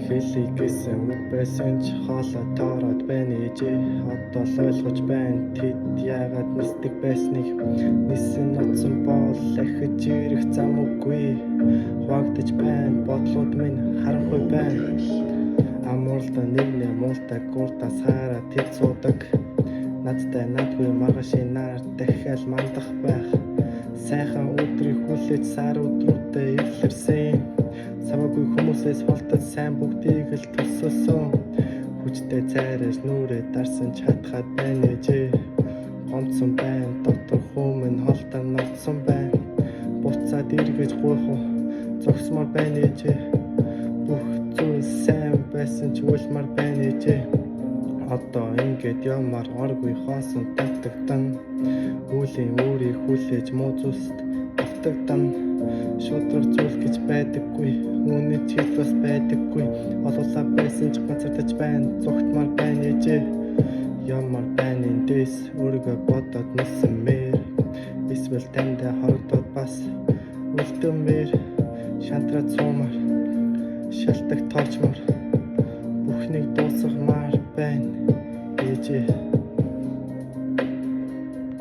Хэлий гэсэн үг байсан ч хоолой тоороод байна ээжээ. Одоо л ойлгож байна тэд яагаад нисдэг байсныг. Нисэн ноцсон бол ахиж ирэх зам үгүй. Хуваагдаж байна бодлууд минь харанхуй байна. Амурлаа нэгнээ муултай гуртаас хараад тэд суудаг. Надтай надгүй маргашийн нар дахиад мандах байх. Сайхан өдрийг хүлээж сар өдрүүдэд эвлэрсэн. Самаагүй хүмүүсээс холтод сайн бүгдийг л төсөөсөн. Хүчтэй цайраж нүрээ дарсан чадхад байна ээжээ. Гомцсон байна дотор хүмүн холтоо ногдсон байна. Буцаад эргэж гуйх зогсмоор байна ээжээ. Бүх зүйл сайн байсан ч үлмар байна ээжээ. Одоо ингээд ямар оргүй хоосон татагдан. Үлийн өөрийг хүлээж муу зүйлс автагдан. Шудраг зүйл гэж байдаггүй. Үүний чил бас байдаггүй. Олуулаа байсан ч ганцардаж байна. Зүгтмар байна ээжээ. Ямар байна эндээс өөрийгөө бодоод нисэмээр. Эсвэл тандаа хорогдоод бас үлдэмээр. Шантраад суумаар шалтак тоолчмаар. Бүхнийг дуусгамаар байна ээжээ.